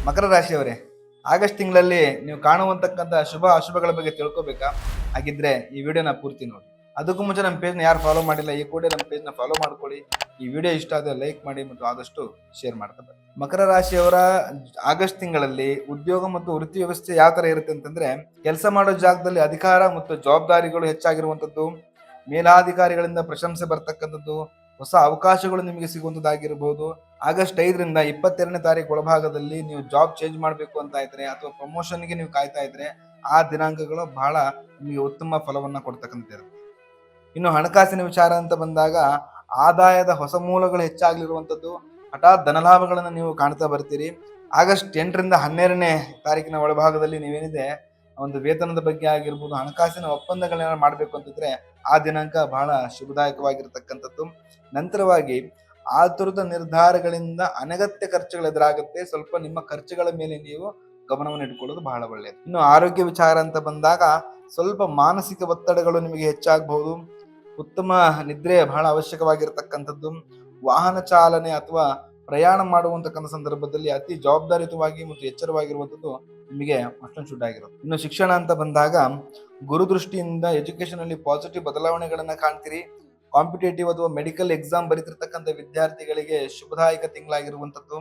ಮಕರ ರಾಶಿಯವರೇ, August ತಿಂಗಳಲ್ಲಿ ನೀವು ಕಾಣುವಂತಕ್ಕಂಥ ಶುಭ ಅಶುಭಗಳ ಬಗ್ಗೆ ತಿಳ್ಕೊಬೇಕಾ? ಹಾಗಿದ್ರೆ ಈ ವಿಡಿಯೋನ ಪೂರ್ತಿ ನೋಡಿ. ಅದಕ್ಕೂ ಮುಂಚೆ ನಮ್ಮ ಪೇಜ್ನ ಯಾರು ಫಾಲೋ ಮಾಡಿಲ್ಲ, ಈ ಕೂಡಲೇ ನಮ್ಮ ಪೇಜ್ನ ಫಾಲೋ ಮಾಡ್ಕೊಳ್ಳಿ. ಈ ವಿಡಿಯೋ ಇಷ್ಟ ಆದರೆ ಲೈಕ್ ಮಾಡಿ ಮತ್ತು ಆದಷ್ಟು ಶೇರ್ ಮಾಡ್ತಾರೆ. ಮಕರ ರಾಶಿಯವರ ಆಗಸ್ಟ್ ತಿಂಗಳಲ್ಲಿ ಉದ್ಯೋಗ ಮತ್ತು ವೃತ್ತಿ ವ್ಯವಸ್ಥೆ ಯಾವ ತರ ಇರುತ್ತೆ ಅಂತಂದ್ರೆ, ಕೆಲಸ ಮಾಡೋ ಜಾಗದಲ್ಲಿ ಅಧಿಕಾರ ಮತ್ತು ಜವಾಬ್ದಾರಿಗಳು ಹೆಚ್ಚಾಗಿರುವಂತದ್ದು, ಮೇಲಾಧಿಕಾರಿಗಳಿಂದ ಪ್ರಶಂಸೆ ಬರ್ತಕ್ಕಂಥದ್ದು, ಹೊಸ ಅವಕಾಶಗಳು ನಿಮಗೆ ಸಿಗುವಂತದ್ದಾಗಿರಬಹುದು. ಆಗಸ್ಟ್ 5ರಿಂದ 22ನೇ ತಾರೀಕು ಒಳಭಾಗದಲ್ಲಿ ನೀವು ಜಾಬ್ ಚೇಂಜ್ ಮಾಡಬೇಕು ಅಂತ ಇದ್ರೆ ಅಥವಾ ಪ್ರಮೋಷನ್ಗೆ ನೀವು ಕಾಯ್ತಾ ಇದ್ರೆ ಆ ದಿನಾಂಕಗಳು ಬಹಳ ನಿಮಗೆ ಉತ್ತಮ ಫಲವನ್ನ ಕೊಡ್ತಕ್ಕಂಥದ್ದು. ಇನ್ನು ಹಣಕಾಸಿನ ವಿಚಾರ ಅಂತ ಬಂದಾಗ ಆದಾಯದ ಹೊಸ ಮೂಲಗಳು ಹೆಚ್ಚಾಗಲಿರುವಂಥದ್ದು, ಹಠಾತ್ ಧನಲಾಭಗಳನ್ನು ನೀವು ಕಾಣ್ತಾ ಬರ್ತೀರಿ. ಆಗಸ್ಟ್ 8ರಿಂದ 12ನೇ ತಾರೀಕಿನ ಒಳಭಾಗದಲ್ಲಿ ನೀವೇನಿದೆ ಒಂದು ವೇತನದ ಬಗ್ಗೆ ಆಗಿರ್ಬೋದು, ಹಣಕಾಸಿನ ಒಪ್ಪಂದಗಳನ್ನ ಮಾಡಬೇಕು ಅಂತಿದ್ರೆ ಆ ದಿನಾಂಕ ಬಹಳ ಶುಭದಾಯಕವಾಗಿರ್ತಕ್ಕಂಥದ್ದು. ನಂತರವಾಗಿ ಆತುರದ ನಿರ್ಧಾರಗಳಿಂದ ಅನಗತ್ಯ ಖರ್ಚುಗಳು ಎದುರಾಗುತ್ತೆ. ಸ್ವಲ್ಪ ನಿಮ್ಮ ಖರ್ಚುಗಳ ಮೇಲೆ ನೀವು ಗಮನವನ್ನು ಇಟ್ಕೊಳ್ಳೋದು ಬಹಳ ಒಳ್ಳೆಯದು. ಇನ್ನು ಆರೋಗ್ಯ ವಿಚಾರ ಅಂತ ಬಂದಾಗ ಸ್ವಲ್ಪ ಮಾನಸಿಕ ಒತ್ತಡಗಳು ನಿಮಗೆ ಹೆಚ್ಚಾಗಬಹುದು. ಉತ್ತಮ ನಿದ್ರೆ ಬಹಳ ಅವಶ್ಯಕವಾಗಿರ್ತಕ್ಕಂಥದ್ದು. ವಾಹನ ಚಾಲನೆ ಅಥವಾ ಪ್ರಯಾಣ ಮಾಡುವಂತಕ್ಕಂಥ ಸಂದರ್ಭದಲ್ಲಿ ಅತಿ ಜವಾಬ್ದಾರಿಯುತವಾಗಿ ಮತ್ತು ಎಚ್ಚರವಾಗಿರುವಂಥದ್ದು ನಿಮಗೆ ಅಷ್ಟೊಂದು ಶುಡ್ ಆಗಿರುತ್ತೆ. ಇನ್ನು ಶಿಕ್ಷಣ ಅಂತ ಬಂದಾಗ ಗುರುದೃಷ್ಟಿಯಿಂದ ಎಜುಕೇಶನ್ ಅಲ್ಲಿ ಪಾಸಿಟಿವ್ ಬದಲಾವಣೆಗಳನ್ನ ಕಾಣ್ತೀರಿ. ಕಾಂಪಿಟೇಟಿವ್ ಅಥವಾ ಮೆಡಿಕಲ್ ಎಕ್ಸಾಮ್ ಬರೀತಿರ್ತಕ್ಕಂಥ ವಿದ್ಯಾರ್ಥಿಗಳಿಗೆ ಶುಭದಾಯಕ ತಿಂಗಳಾಗಿರುವಂಥದ್ದು.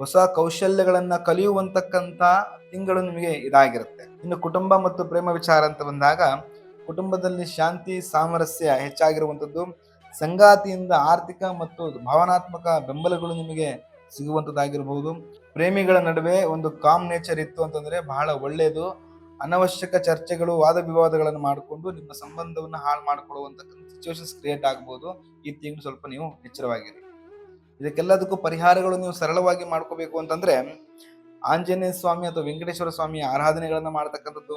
ಹೊಸ ಕೌಶಲ್ಯಗಳನ್ನ ಕಲಿಯುವಂತಕ್ಕಂಥ ತಿಂಗಳು ನಿಮಗೆ ಇದಾಗಿರುತ್ತೆ. ಇನ್ನು ಕುಟುಂಬ ಮತ್ತು ಪ್ರೇಮ ವಿಚಾರ ಅಂತ ಬಂದಾಗ ಕುಟುಂಬದಲ್ಲಿ ಶಾಂತಿ ಸಾಮರಸ್ಯ ಹೆಚ್ಚಾಗಿರುವಂಥದ್ದು. ಸಂಗಾತಿಯಿಂದ ಆರ್ಥಿಕ ಮತ್ತು ಭಾವನಾತ್ಮಕ ಬೆಂಬಲಗಳು ನಿಮಗೆ ಸಿಗುವಂಥದ್ದಾಗಿರ್ಬಹುದು. ಪ್ರೇಮಿಗಳ ನಡುವೆ ಒಂದು ಕಾಮ್ ನೇಚರ್ ಇತ್ತು ಅಂತಂದ್ರೆ ಬಹಳ ಒಳ್ಳೆಯದು. ಅನವಶ್ಯಕ ಚರ್ಚೆಗಳು ವಾದ ವಿವಾದಗಳನ್ನು ಮಾಡಿಕೊಂಡು ನಿಮ್ಮ ಸಂಬಂಧವನ್ನು ಹಾಳು ಮಾಡಿಕೊಳ್ಳುವಂತಕ್ಕಂಥ ಸಿಚುವೇಶನ್ಸ್ ಕ್ರಿಯೇಟ್ ಆಗ್ಬೋದು. ಈ ತಿಂಗಳು ಸ್ವಲ್ಪ ನೀವು ಎಚ್ಚರವಾಗಿರಿ. ಇದಕ್ಕೆಲ್ಲದಕ್ಕೂ ಪರಿಹಾರಗಳು ನೀವು ಸರಳವಾಗಿ ಮಾಡ್ಕೋಬೇಕು ಅಂತಂದ್ರೆ ಆಂಜನೇಯ ಸ್ವಾಮಿ ಅಥವಾ ವೆಂಕಟೇಶ್ವರ ಸ್ವಾಮಿಯ ಆರಾಧನೆಗಳನ್ನ ಮಾಡ್ತಕ್ಕಂಥದ್ದು,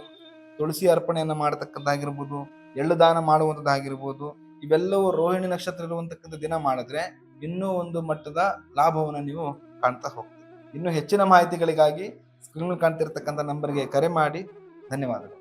ತುಳಸಿ ಅರ್ಪಣೆಯನ್ನ ಮಾಡತಕ್ಕಂಥದ್ದಾಗಿರ್ಬೋದು, ಎಳ್ಳು ದಾನ ಮಾಡುವಂಥದ್ದಾಗಿರ್ಬೋದು. ಇವೆಲ್ಲವೂ ರೋಹಿಣಿ ನಕ್ಷತ್ರ ಇರುವಂತಕ್ಕಂಥ ದಿನ ಮಾಡಿದ್ರೆ ಇನ್ನೂ ಒಂದು ಮಟ್ಟದ ಲಾಭವನ್ನು ನೀವು ಕಾಣ್ತಾ ಹೋಗ್ತೀರಿ. ಇನ್ನು ಹೆಚ್ಚಿನ ಮಾಹಿತಿಗಳಿಗಾಗಿ ಸ್ಕ್ರೀನ್ ಕಾಣ್ತಿರ್ತಕ್ಕಂಥ ನಂಬರ್ಗೆ ಕರೆ ಮಾಡಿ. ಧನ್ಯವಾದಗಳು.